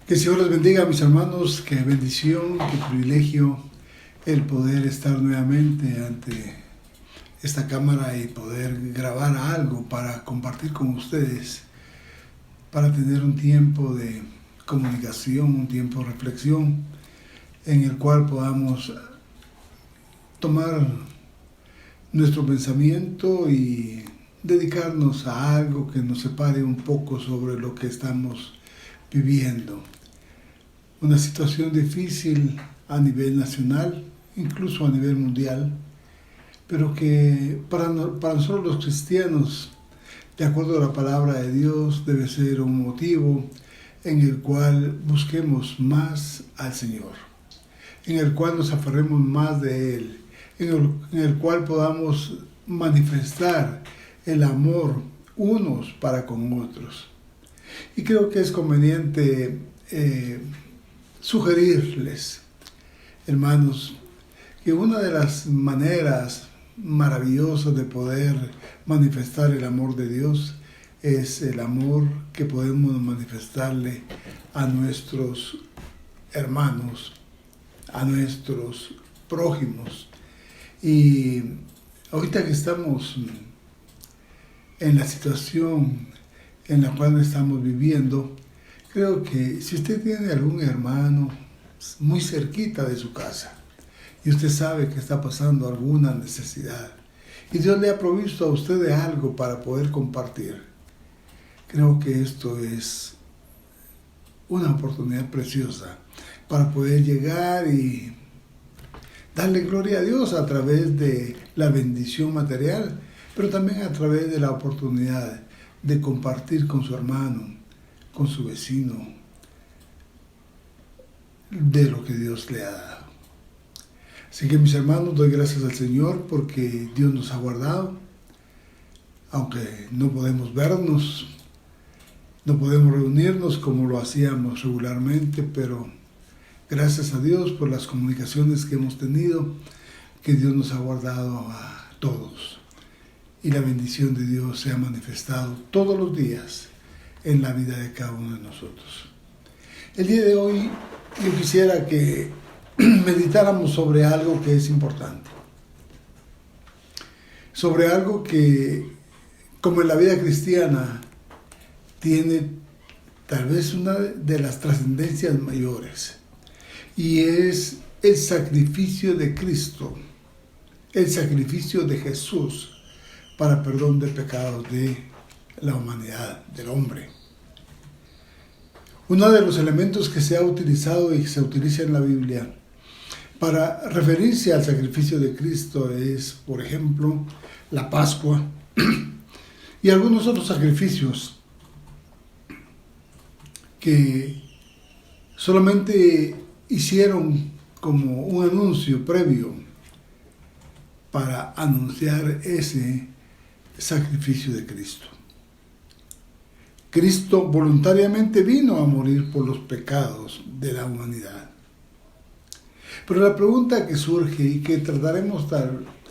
Que el Señor les bendiga, mis hermanos. Qué bendición, qué privilegio el poder estar nuevamente ante esta cámara y poder grabar algo para compartir con ustedes, para tener un tiempo de comunicación, un tiempo de reflexión en el cual podamos tomar nuestro pensamiento y dedicarnos a algo que nos separe un poco sobre lo que estamos viviendo. Una situación difícil a nivel nacional, incluso a nivel mundial, pero que para nosotros los cristianos, de acuerdo a la palabra de Dios, debe ser un motivo en el cual busquemos más al Señor, en el cual nos aferremos más de Él, en el cual podamos manifestar el amor unos para con otros. Y creo que es conveniente sugerirles, hermanos, que una de las maneras maravillosas de poder manifestar el amor de Dios es el amor que podemos manifestarle a nuestros hermanos, a nuestros prójimos. Y ahorita que estamos en la situación en la cual estamos viviendo, creo que si usted tiene algún hermano muy cerquita de su casa y usted sabe que está pasando alguna necesidad y Dios le ha provisto a usted de algo para poder compartir, creo que esto es una oportunidad preciosa para poder llegar y darle gloria a Dios a través de la bendición material, pero también a través de la oportunidad de compartir con su hermano, con su vecino, de lo que Dios le ha dado. Así que, mis hermanos, doy gracias al Señor porque Dios nos ha guardado, aunque no podemos vernos, no podemos reunirnos como lo hacíamos regularmente, pero gracias a Dios por las comunicaciones que hemos tenido, que Dios nos ha guardado a todos. Y la bendición de Dios se ha manifestado todos los días en la vida de cada uno de nosotros. El día de hoy yo quisiera que meditáramos sobre algo que es importante. Sobre algo que, como en la vida cristiana, tiene tal vez una de las trascendencias mayores. Y es el sacrificio de Cristo, el sacrificio de Jesús para perdón de pecados de la humanidad, del hombre. Uno de los elementos que se ha utilizado y que se utiliza en la Biblia para referirse al sacrificio de Cristo es, por ejemplo, la Pascua y algunos otros sacrificios que solamente hicieron como un anuncio previo para anunciar ese sacrificio de Cristo. Cristo voluntariamente vino a morir por los pecados de la humanidad. Pero la pregunta que surge y que trataremos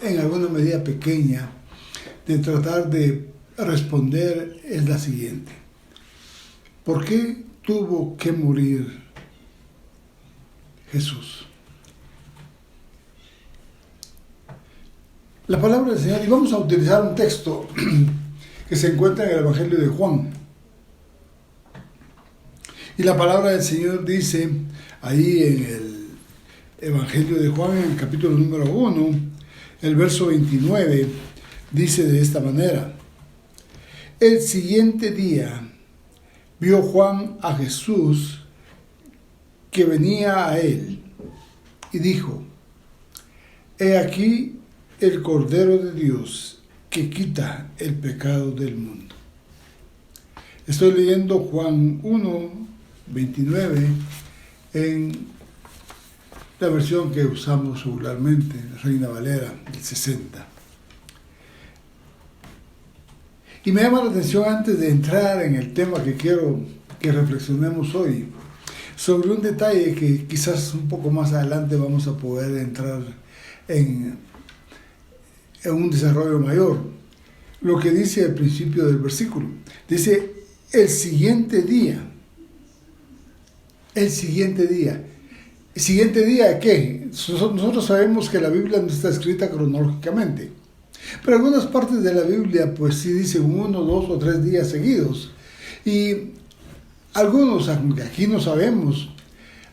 en alguna medida pequeña de tratar de responder es la siguiente. ¿Por qué tuvo que morir Jesús? La palabra del Señor, y vamos a utilizar un texto que se encuentra en el Evangelio de Juan. Y la palabra del Señor dice ahí en el Evangelio de Juan, en el capítulo número 1, el verso 29, dice de esta manera: el siguiente día vio Juan a Jesús que venía a él y dijo: he aquí el Cordero de Dios que quita el pecado del mundo. Estoy leyendo Juan 1, 29 en la versión que usamos regularmente, Reina Valera, del 60. Y me llama la atención, antes de entrar en el tema que quiero que reflexionemos hoy, sobre un detalle que quizás un poco más adelante vamos a poder entrar en un desarrollo mayor. Lo que dice al principio del versículo. Dice, el siguiente día El siguiente día. ¿El siguiente día qué? Nosotros sabemos que la Biblia no está escrita cronológicamente. Pero algunas partes de la Biblia pues sí dicen 1, 2 o 3 días seguidos. Y algunos, aunque aquí no sabemos,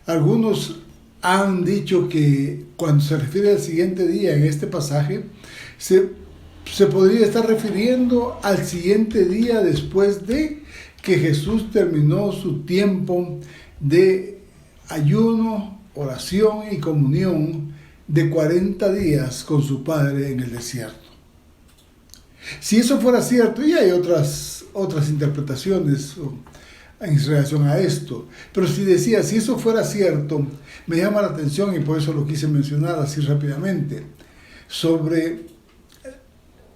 algunos han dicho que cuando se refiere al siguiente día en este pasaje, se podría estar refiriendo al siguiente día después de que Jesús terminó su tiempo de ayuno, oración y comunión de 40 días con su Padre en el desierto. Si eso fuera cierto, y hay otras interpretaciones en relación a esto, pero si eso fuera cierto, me llama la atención, y por eso lo quise mencionar así rápidamente, sobre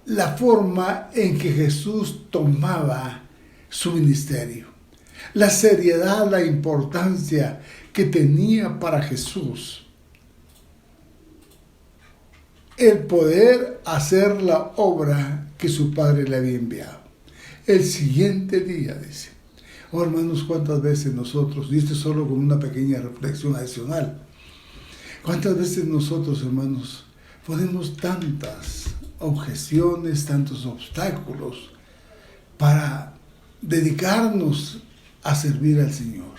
la forma en que Jesús tomaba su ministerio, la seriedad, la importancia que tenía para Jesús el poder hacer la obra que su Padre le había enviado. El siguiente día, dice. Oh, hermanos, cuántas veces nosotros, y esto es solo con una pequeña reflexión adicional, cuántas veces nosotros, hermanos, ponemos tantas objeciones, tantos obstáculos para dedicarnos a servir al Señor.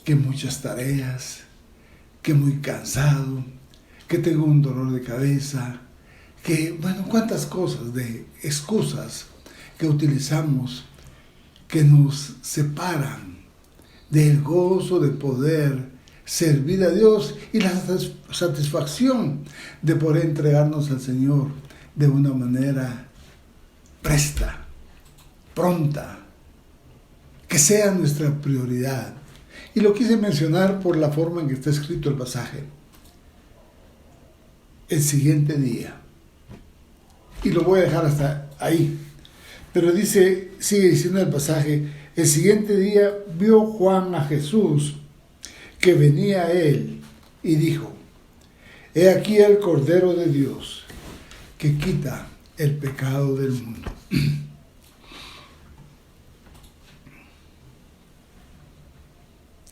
Que muchas tareas, que muy cansado, que tengo un dolor de cabeza, que, bueno, cuántas cosas de excusas que utilizamos que nos separan del gozo de poder servir a Dios y la satisfacción de poder entregarnos al Señor de una manera presta, pronta, que sea nuestra prioridad. Y lo quise mencionar por la forma en que está escrito el pasaje. El siguiente día. Y lo voy a dejar hasta ahí. Pero dice, sigue diciendo el pasaje, el siguiente día vio Juan a Jesús que venía a él y dijo, he aquí el Cordero de Dios que quita el pecado del mundo.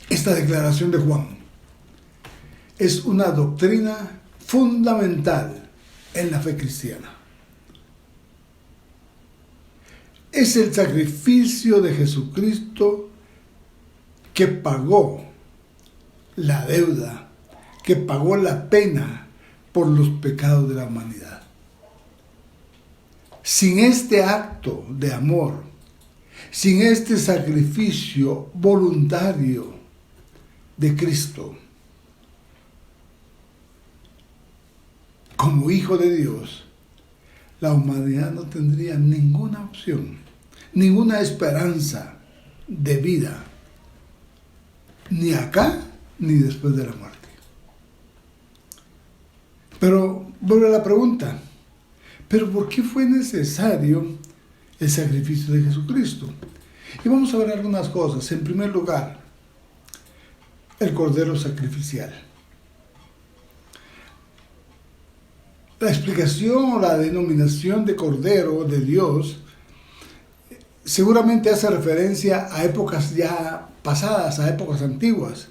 Esta declaración de Juan es una doctrina fundamental en la fe cristiana. Es el sacrificio de Jesucristo que pagó la deuda, que pagó la pena por los pecados de la humanidad. Sin este acto de amor, sin este sacrificio voluntario de Cristo, como Hijo de Dios, la humanidad no tendría ninguna opción, ninguna esperanza de vida, ni acá ni después de la muerte. Pero vuelve la pregunta, ¿pero por qué fue necesario el sacrificio de Jesucristo? Y vamos a ver algunas cosas. En primer lugar, el Cordero sacrificial. La explicación o la denominación de Cordero de Dios seguramente hace referencia a épocas ya pasadas, a épocas antiguas.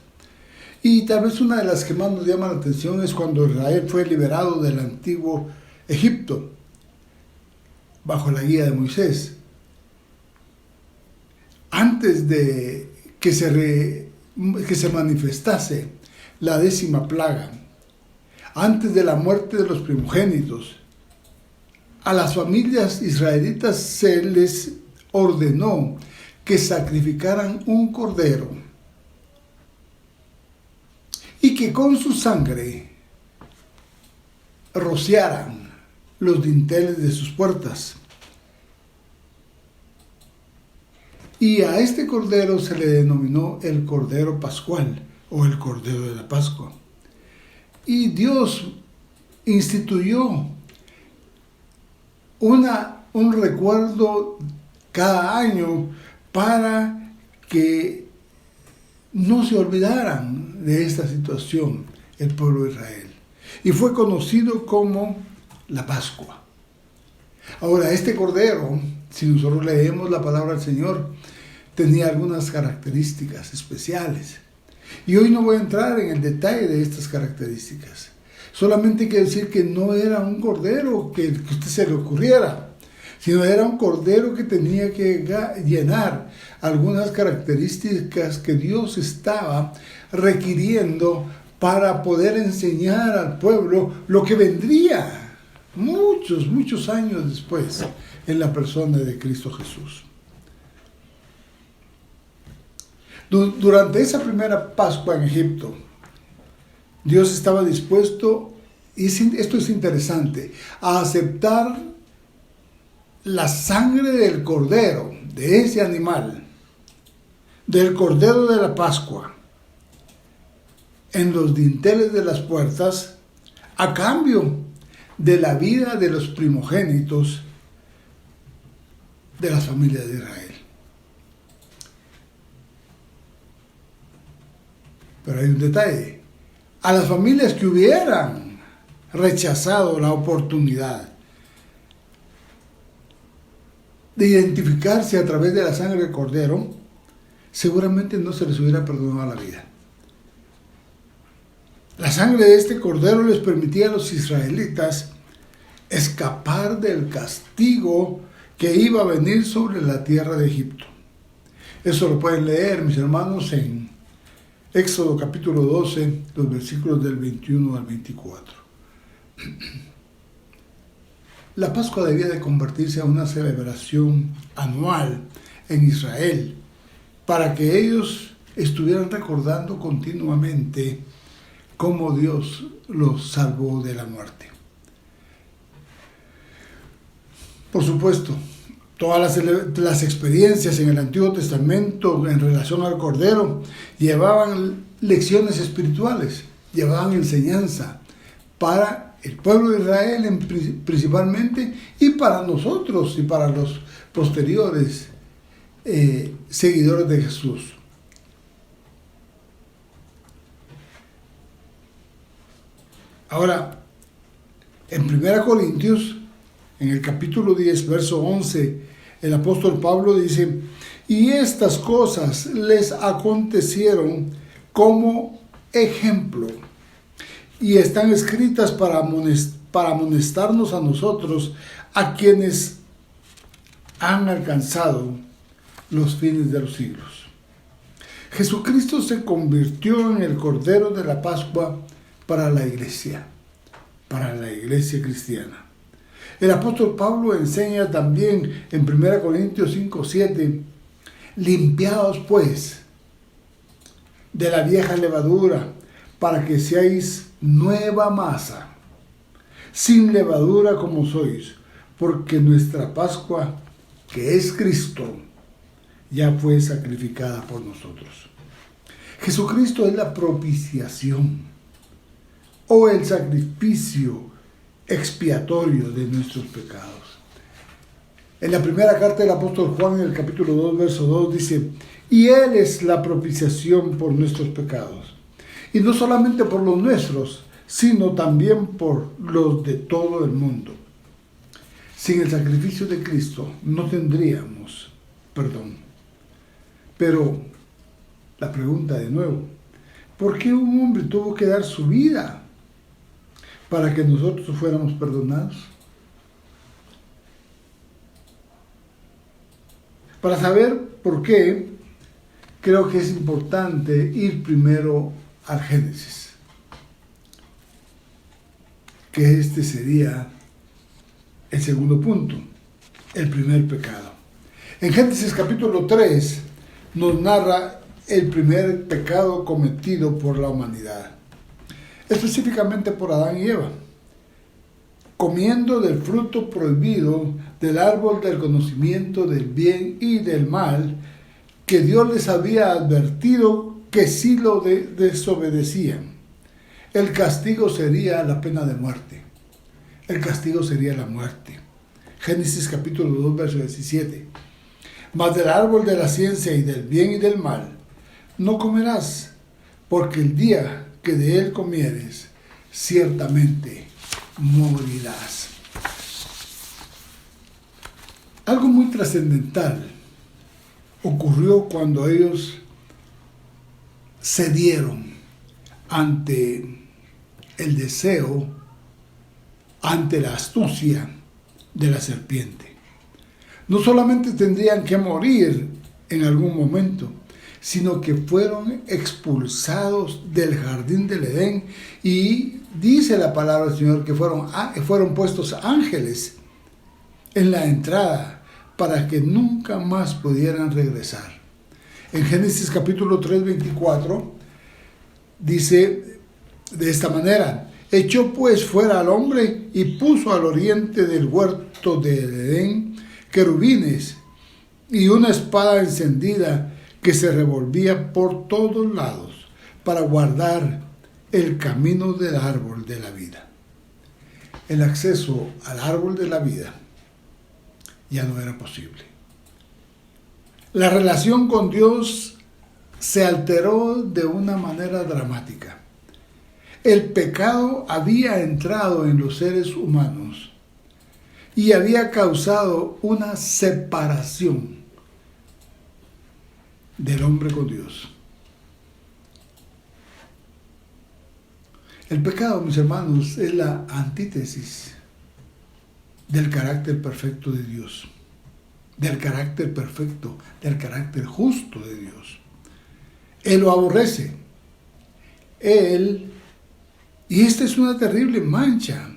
Y tal vez una de las que más nos llama la atención es cuando Israel fue liberado del antiguo Egipto, bajo la guía de Moisés. Antes de que se manifestase la 10ª plaga, antes de la muerte de los primogénitos, a las familias israelitas se les ordenó que sacrificaran un cordero y que con su sangre rociaran los dinteles de sus puertas. Y a este cordero se le denominó el Cordero Pascual o el Cordero de la Pascua. Y Dios instituyó un recuerdo cada año para que no se olvidaran de esta situación el pueblo de Israel. Y fue conocido como la Pascua. Ahora, este cordero, si nosotros leemos la palabra del Señor, tenía algunas características especiales. Y hoy no voy a entrar en el detalle de estas características. Solamente quiero decir que no era un cordero que a usted se le ocurriera, sino era un cordero que tenía que llenar algunas características que Dios estaba requiriendo para poder enseñar al pueblo lo que vendría muchos años después en la persona de Cristo Jesús. Durante esa primera Pascua en Egipto, Dios estaba dispuesto, y esto es interesante, a aceptar la sangre del cordero, de ese animal, del cordero de la Pascua, en los dinteles de las puertas, a cambio de la vida de los primogénitos de las familias de Israel. Pero hay un detalle. A las familias que hubieran rechazado la oportunidad de identificarse a través de la sangre del cordero, seguramente no se les hubiera perdonado la vida. La sangre de este cordero les permitía a los israelitas escapar del castigo que iba a venir sobre la tierra de Egipto. Eso lo pueden leer, mis hermanos, en Éxodo capítulo 12, los versículos del 21 al 24. La Pascua debía de convertirse en una celebración anual en Israel, para que ellos estuvieran recordando continuamente cómo Dios los salvó de la muerte. Por supuesto, todas las experiencias en el Antiguo Testamento en relación al Cordero llevaban lecciones espirituales, llevaban enseñanza para el pueblo de Israel principalmente, y para nosotros y para los posteriores seguidores de Jesús. Ahora, en 1 Corintios, en el capítulo 10, verso 11, el apóstol Pablo dice: y estas cosas les acontecieron como ejemplo, y están escritas para amonestarnos a nosotros, a quienes han alcanzado los fines de los siglos. Jesucristo se convirtió en el Cordero de la Pascua para la iglesia cristiana. El apóstol Pablo enseña también en 1 Corintios 5:7, limpiaos pues de la vieja levadura, para que seáis nueva masa, sin levadura como sois, porque nuestra Pascua, que es Cristo, ya fue sacrificada por nosotros. Jesucristo es la propiciación o el sacrificio expiatorio de nuestros pecados. En la primera carta del apóstol Juan, en el capítulo 2, verso 2, dice: y Él es la propiciación por nuestros pecados, y no solamente por los nuestros, sino también por los de todo el mundo. Sin el sacrificio de Cristo no tendríamos perdón. Pero la pregunta de nuevo: ¿por qué un hombre tuvo que dar su vida para que nosotros fuéramos perdonados? Para saber por qué, creo que es importante ir primero al Génesis, que este sería el segundo punto, el primer pecado. En Génesis capítulo 3 nos narra el primer pecado cometido por la humanidad, específicamente por Adán y Eva, comiendo del fruto prohibido del árbol del conocimiento del bien y del mal, que Dios les había advertido que si lo desobedecían, el castigo sería la pena de muerte. El castigo sería la muerte. Génesis capítulo 2, verso 17. Mas del árbol de la ciencia y del bien y del mal no comerás, porque el día que de él comieres, ciertamente morirás. Algo muy trascendental ocurrió cuando ellos cedieron ante el deseo, ante la astucia de la serpiente. No solamente tendrían que morir en algún momento, sino que fueron expulsados del jardín del Edén, y dice la palabra del Señor que fueron puestos ángeles en la entrada para que nunca más pudieran regresar. En Génesis capítulo 3, 24, dice de esta manera: echó pues fuera al hombre y puso al oriente del huerto de Edén querubines y una espada encendida que se revolvía por todos lados para guardar el camino del árbol de la vida. El acceso al árbol de la vida ya no era posible. La relación con Dios se alteró de una manera dramática. El pecado había entrado en los seres humanos y había causado una separación del hombre con Dios. El pecado, mis hermanos, es la antítesis del carácter perfecto de Dios, del carácter perfecto, del carácter justo de Dios. Él lo aborrece. Y esta es una terrible mancha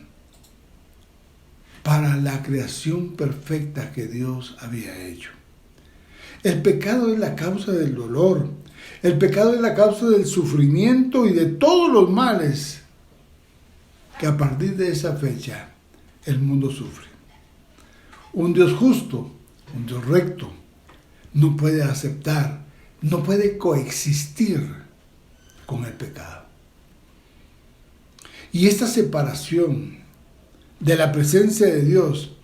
para la creación perfecta que Dios había hecho. El pecado es la causa del dolor. El pecado es la causa del sufrimiento y de todos los males que a partir de esa fecha el mundo sufre. Un Dios justo, un Dios recto, no puede aceptar, no puede coexistir con el pecado. Y esta separación de la presencia de Dios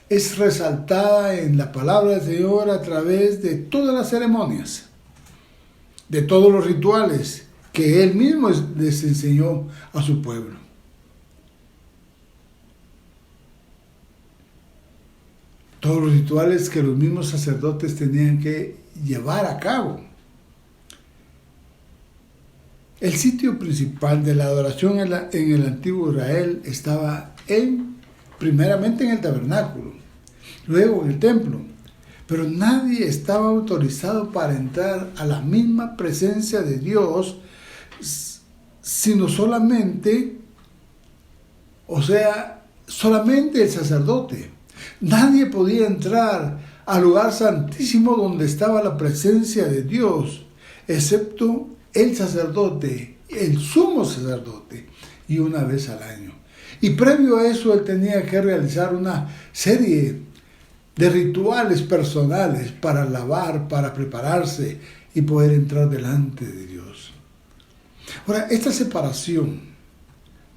es resaltada en la palabra del Señor a través de todas las ceremonias, de todos los rituales que Él mismo les enseñó a su pueblo. Todos los rituales que los mismos sacerdotes tenían que llevar a cabo. El sitio principal de la adoración en el antiguo Israel estaba primeramente en el tabernáculo, luego en el templo, pero nadie estaba autorizado para entrar a la misma presencia de Dios, sino solamente el sacerdote. Nadie podía entrar al lugar santísimo donde estaba la presencia de Dios, excepto el sacerdote, el sumo sacerdote, y una vez al año. Y previo a eso él tenía que realizar una serie de rituales personales para lavar, para prepararse y poder entrar delante de Dios. Ahora, esta separación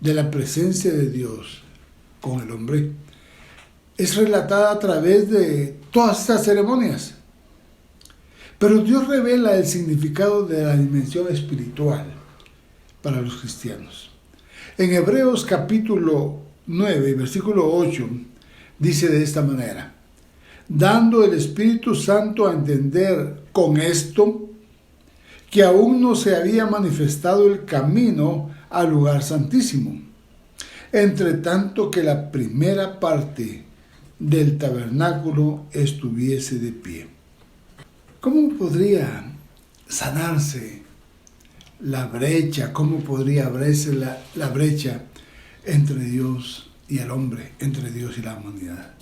de la presencia de Dios con el hombre es relatada a través de todas estas ceremonias. Pero Dios revela el significado de la dimensión espiritual para los cristianos. En Hebreos capítulo 9, versículo 8, dice de esta manera: dando el Espíritu Santo a entender con esto que aún no se había manifestado el camino al lugar santísimo, entre tanto que la primera parte del tabernáculo estuviese de pie. ¿Cómo podría sanarse la brecha? ¿Cómo podría abrirse la brecha entre Dios y el hombre, entre Dios y la humanidad?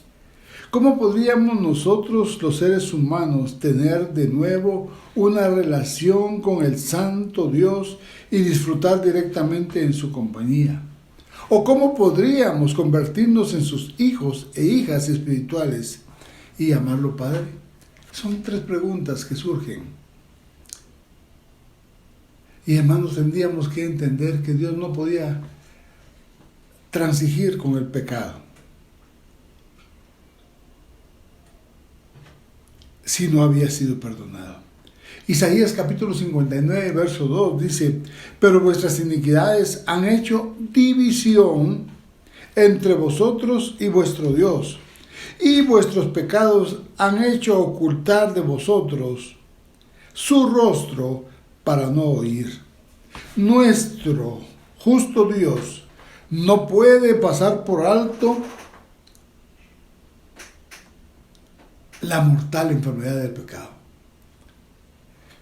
¿Cómo podríamos nosotros, los seres humanos, tener de nuevo una relación con el Santo Dios y disfrutar directamente en su compañía? ¿O cómo podríamos convertirnos en sus hijos e hijas espirituales y llamarlo Padre? Son tres preguntas que surgen. Y hermanos, tendríamos que entender que Dios no podía transigir con el pecado si no había sido perdonado. Isaías capítulo 59, verso 2 dice: pero vuestras iniquidades han hecho división entre vosotros y vuestro Dios, y vuestros pecados han hecho ocultar de vosotros su rostro para no oír. Nuestro justo Dios no puede pasar por alto la mortal enfermedad del pecado.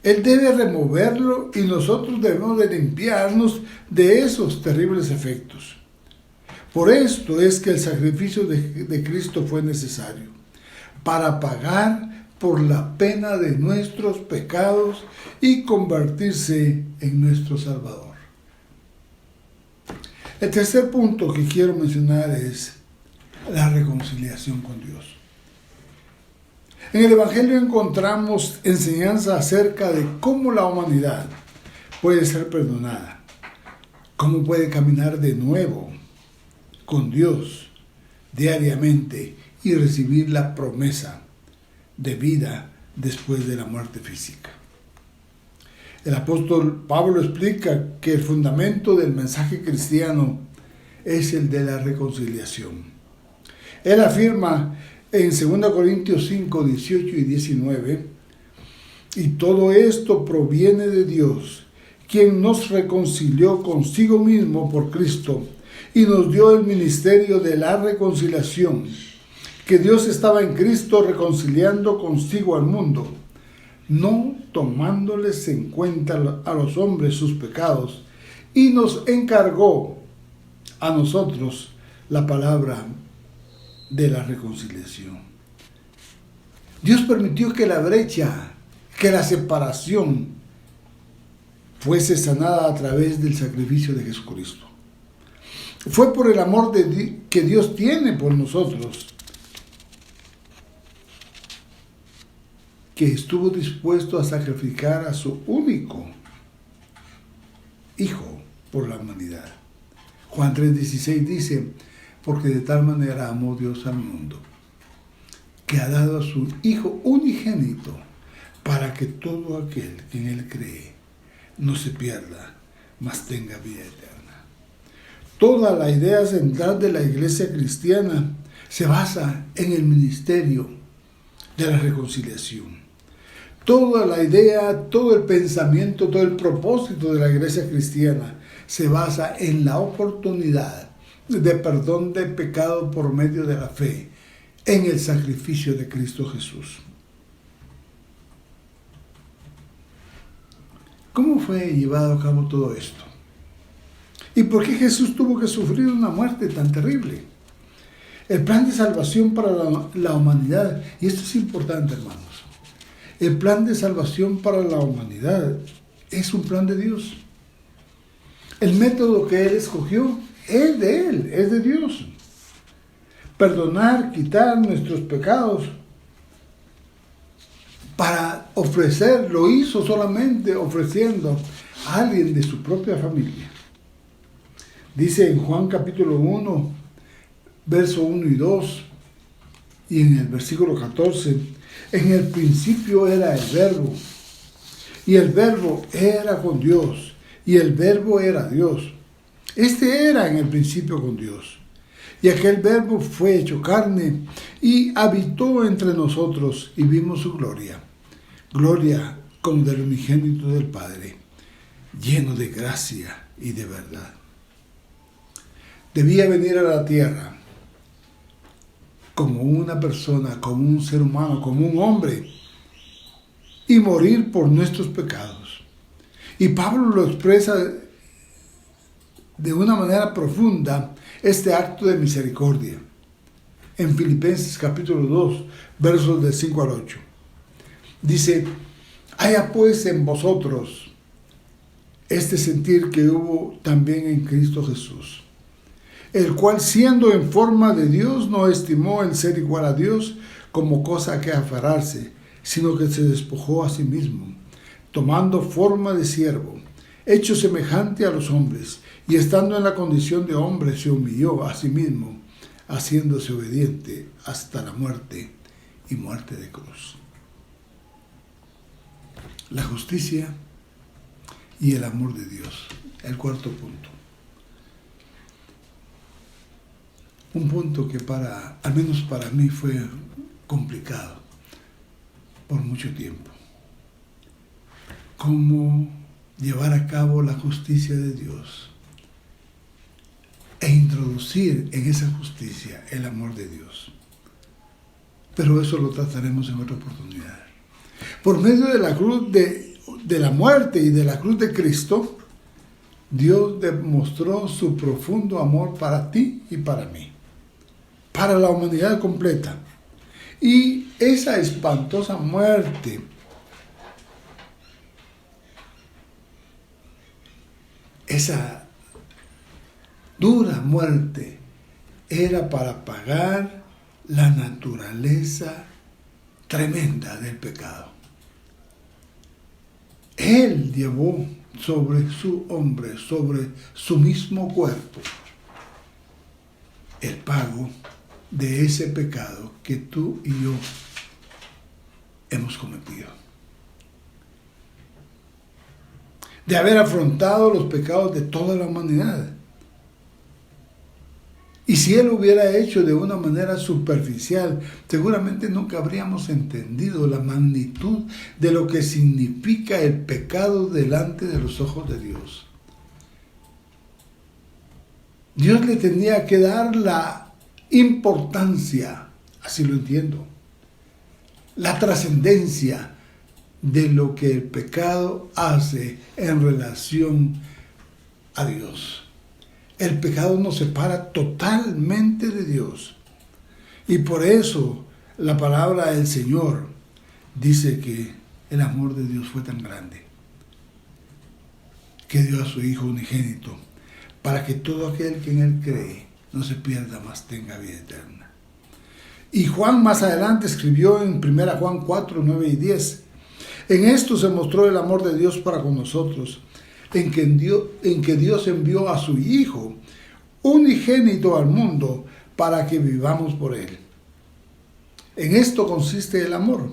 Él debe removerlo y nosotros debemos de limpiarnos de esos terribles efectos. Por esto es que el sacrificio de Cristo fue necesario, para pagar por la pena de nuestros pecados y convertirse en nuestro Salvador. El tercer punto que quiero mencionar es la reconciliación con Dios. En el Evangelio encontramos enseñanza acerca de cómo la humanidad puede ser perdonada, cómo puede caminar de nuevo con Dios diariamente y recibir la promesa de vida después de la muerte física. El apóstol Pablo explica que el fundamento del mensaje cristiano es el de la reconciliación. Él afirma en 2 Corintios 5, 18 y 19, y todo esto proviene de Dios, quien nos reconcilió consigo mismo por Cristo y nos dio el ministerio de la reconciliación, que Dios estaba en Cristo reconciliando consigo al mundo, no tomándoles en cuenta a los hombres sus pecados, y nos encargó a nosotros la palabra de la reconciliación. Dios permitió que la brecha, que la separación fuese sanada a través del sacrificio de Jesucristo. Fue por el amor que Dios tiene por nosotros que estuvo dispuesto a sacrificar a su único Hijo por la humanidad. Juan 3:16 dice: porque de tal manera amó Dios al mundo, que ha dado a su Hijo unigénito, para que todo aquel que en Él cree no se pierda, mas tenga vida eterna. Toda la idea central de la iglesia cristiana se basa en el ministerio de la reconciliación. Toda la idea, todo el pensamiento, todo el propósito de la iglesia cristiana se basa en la oportunidad de perdón de pecado por medio de la fe en el sacrificio de Cristo Jesús. ¿Cómo fue llevado a cabo todo esto? ¿Y por qué Jesús tuvo que sufrir una muerte tan terrible? El plan de salvación para la humanidad, y esto es importante, hermanos, el plan de salvación para la humanidad es un plan de Dios. El método que Él escogió es de Él, es de Dios. Perdonar, quitar nuestros pecados para ofrecer, lo hizo solamente ofreciendo a alguien de su propia familia. Dice en Juan capítulo 1, verso 1 y 2, y en el versículo 14, en el principio era el Verbo, y el Verbo era con Dios, y el Verbo era Dios. Este era en el principio con Dios. Y aquel Verbo fue hecho carne y habitó entre nosotros y vimos su gloria. Gloria como del unigénito del Padre, lleno de gracia y de verdad. Debía venir a la tierra como una persona, como un ser humano, como un hombre, y morir por nuestros pecados. Y Pablo lo expresa de una manera profunda, este acto de misericordia, en Filipenses capítulo 2, versos del 5 al 8. Dice: haya pues en vosotros este sentir que hubo también en Cristo Jesús, el cual, siendo en forma de Dios, no estimó el ser igual a Dios como cosa que aferrarse, sino que se despojó a sí mismo, tomando forma de siervo, hecho semejante a los hombres, y estando en la condición de hombre, se humilló a sí mismo, haciéndose obediente hasta la muerte y muerte de cruz. La justicia y el amor de Dios. El cuarto punto. un punto que al menos para mí fue complicado por mucho tiempo. Cómo llevar a cabo la justicia de Dios e introducir en esa justicia el amor de Dios. Pero eso lo trataremos en otra oportunidad. Por medio de la cruz de la muerte y de la cruz de Cristo, Dios demostró su profundo amor para ti y para mí, para la humanidad completa. Y esa espantosa muerte, esa dura muerte, era para pagar la naturaleza tremenda del pecado. Él llevó sobre su hombre, sobre su mismo cuerpo, el pago de ese pecado que tú y yo hemos cometido. De haber afrontado los pecados de toda la humanidad. Y si Él hubiera hecho de una manera superficial, seguramente nunca habríamos entendido la magnitud de lo que significa el pecado delante de los ojos de Dios. Dios le tenía que dar la importancia, así lo entiendo, la trascendencia de lo que el pecado hace en relación a Dios. El pecado nos separa totalmente de Dios. Y por eso la palabra del Señor dice que el amor de Dios fue tan grande que dio a su Hijo unigénito para que todo aquel que en Él cree no se pierda, mas tenga vida eterna. Y Juan más adelante escribió en 1 Juan 4, 9 y 10: en esto se mostró el amor de Dios para con nosotros, en que Dios envió a su Hijo unigénito al mundo para que vivamos por Él. En esto consiste el amor,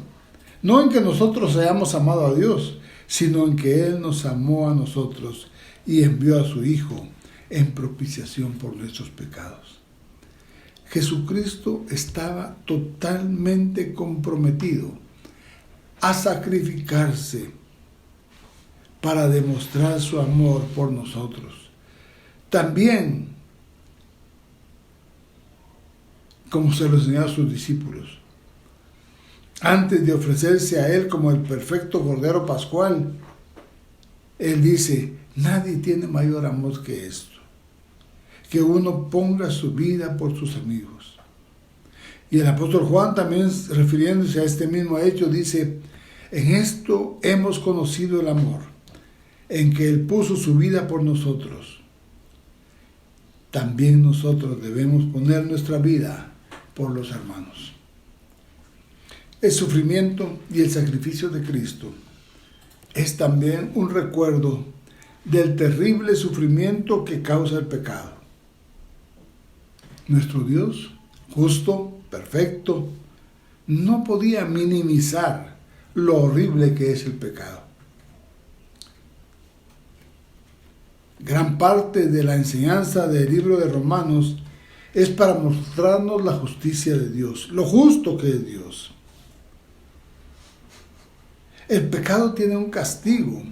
no en que nosotros hayamos amado a Dios, sino en que Él nos amó a nosotros y envió a su Hijo en propiciación por nuestros pecados. Jesucristo estaba totalmente comprometido a sacrificarse para demostrar su amor por nosotros. También, como se lo enseñó a sus discípulos, antes de ofrecerse a Él como el perfecto Cordero Pascual, Él dice: nadie tiene mayor amor que esto, que uno ponga su vida por sus amigos. Y el apóstol Juan también, refiriéndose a este mismo hecho, dice: en esto hemos conocido el amor, en que Él puso su vida por nosotros. También nosotros debemos poner nuestra vida por los hermanos. El sufrimiento y el sacrificio de Cristo es también un recuerdo del terrible sufrimiento que causa el pecado. Nuestro Dios, justo, perfecto, no podía minimizar lo horrible que es el pecado. Gran parte de la enseñanza del libro de Romanos es para mostrarnos la justicia de Dios, lo justo que es Dios. El pecado tiene un castigo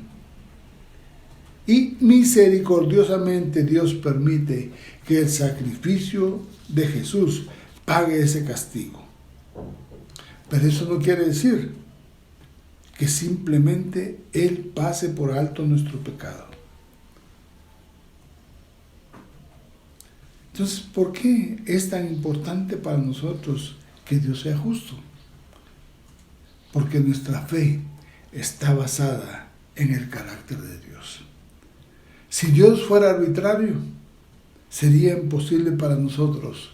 y misericordiosamente Dios permite que el sacrificio de Jesús pague ese castigo. Pero eso no quiere decir que simplemente Él pase por alto nuestro pecado. Entonces, ¿por qué es tan importante para nosotros que Dios sea justo? Porque nuestra fe está basada en el carácter de Dios. Si Dios fuera arbitrario, sería imposible para nosotros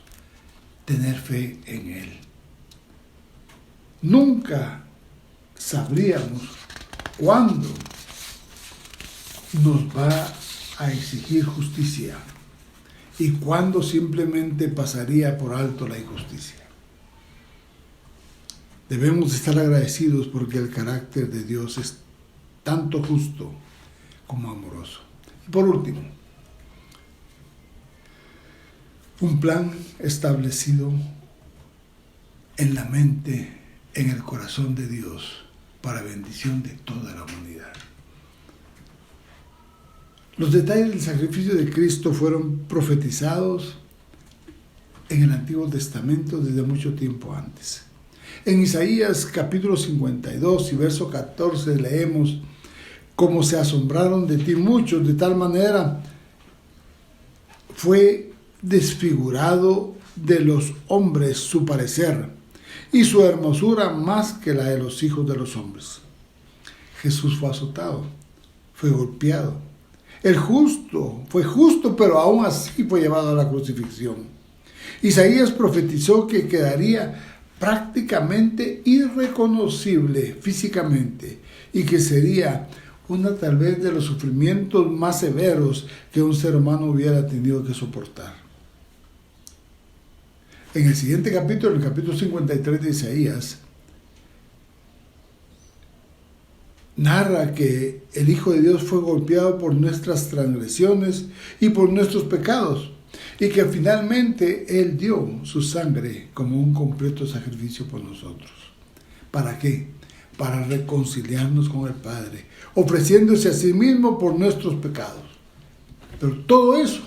tener fe en Él. Nunca sabríamos cuándo nos va a exigir justicia y cuándo simplemente pasaría por alto la injusticia. Debemos estar agradecidos porque el carácter de Dios es tanto justo como amoroso. Y por último, Un plan establecido en la mente, en el corazón de Dios, para bendición de toda la humanidad. Los detalles del sacrificio de Cristo fueron profetizados en el Antiguo Testamento desde mucho tiempo antes. En Isaías capítulo 52 y verso 14 leemos: como se asombraron de ti muchos, de tal manera fue desfigurado de los hombres su parecer, y su hermosura más que la de los hijos de los hombres. Jesús fue azotado, fue golpeado. El justo fue justo, pero aún así fue llevado a la crucifixión. Isaías profetizó que quedaría prácticamente irreconocible físicamente y que sería una tal vez de los sufrimientos más severos que un ser humano hubiera tenido que soportar. En el siguiente capítulo, el capítulo 53 de Isaías, narra que el Hijo de Dios fue golpeado por nuestras transgresiones y por nuestros pecados, y que finalmente Él dio su sangre como un completo sacrificio por nosotros. ¿Para qué? Para reconciliarnos con el Padre, ofreciéndose a sí mismo por nuestros pecados. Pero todo eso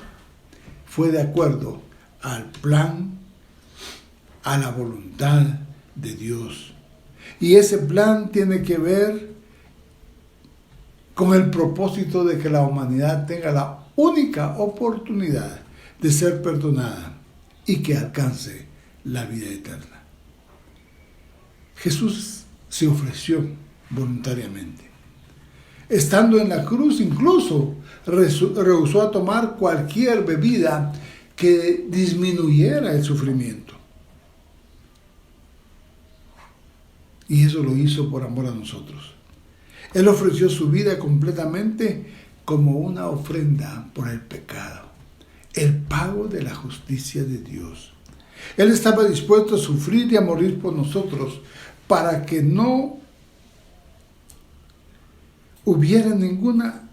fue de acuerdo al plan, a la voluntad de Dios. Y ese plan tiene que ver con el propósito de que la humanidad tenga la única oportunidad de ser perdonada y que alcance la vida eterna. Jesús se ofreció voluntariamente. Estando en la cruz, incluso rehusó a tomar cualquier bebida que disminuyera el sufrimiento. Y eso lo hizo por amor a nosotros. Él ofreció su vida completamente como una ofrenda por el pecado, el pago de la justicia de Dios. Él estaba dispuesto a sufrir y a morir por nosotros para que no hubiera ninguna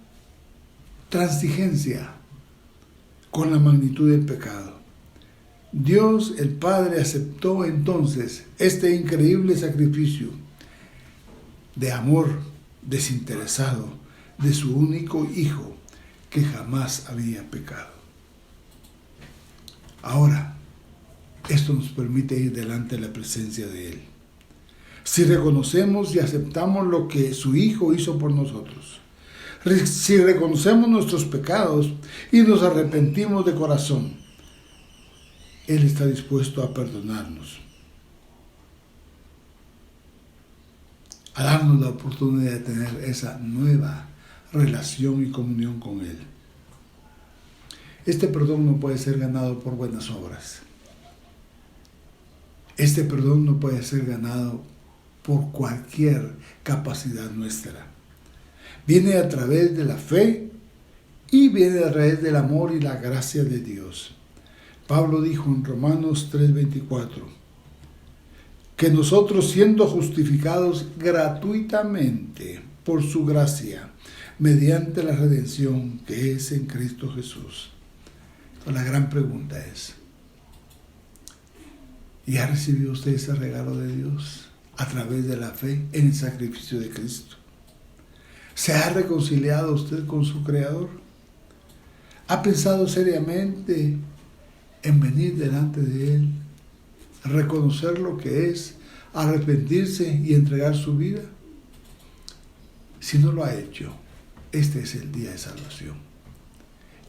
transigencia con la magnitud del pecado. Dios, el Padre, aceptó entonces este increíble sacrificio de amor desinteresado de su único Hijo que jamás había pecado. Ahora, esto nos permite ir delante de la presencia de Él. Si reconocemos y aceptamos lo que su Hijo hizo por nosotros, si reconocemos nuestros pecados y nos arrepentimos de corazón, Él está dispuesto a perdonarnos, a darnos la oportunidad de tener esa nueva relación y comunión con Él. Este perdón no puede ser ganado por buenas obras. Este perdón no puede ser ganado por cualquier capacidad nuestra. Viene a través de la fe y viene a través del amor y la gracia de Dios. Pablo dijo en Romanos 3:24 que nosotros, siendo justificados gratuitamente por su gracia, mediante la redención que es en Cristo Jesús. La gran pregunta es, ¿y ha recibido usted ese regalo de Dios a través de la fe en el sacrificio de Cristo? ¿Se ha reconciliado usted con su Creador? ¿Ha pensado seriamente en venir delante de Él, reconocer lo que es, arrepentirse y entregar su vida? Si no lo ha hecho, este es el día de salvación.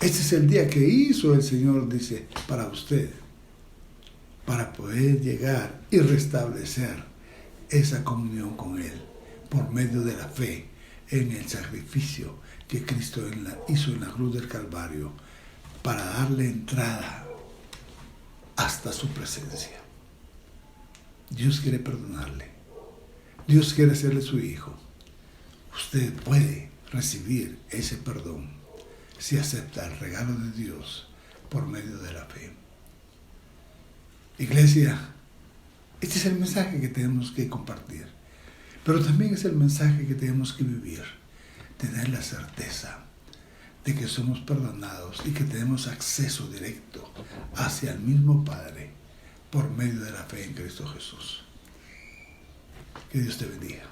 Este es el día que hizo el Señor, dice, para usted, para poder llegar y restablecer esa comunión con Él por medio de la fe en el sacrificio que Cristo hizo en la cruz del Calvario para darle entrada hasta su presencia. Dios quiere perdonarle. Dios quiere hacerle su hijo. Usted puede recibir ese perdón si acepta el regalo de Dios por medio de la fe. Iglesia, este es el mensaje que tenemos que compartir, pero también es el mensaje que tenemos que vivir, tener la certeza de que somos perdonados y que tenemos acceso directo hacia el mismo Padre por medio de la fe en Cristo Jesús. Que Dios te bendiga.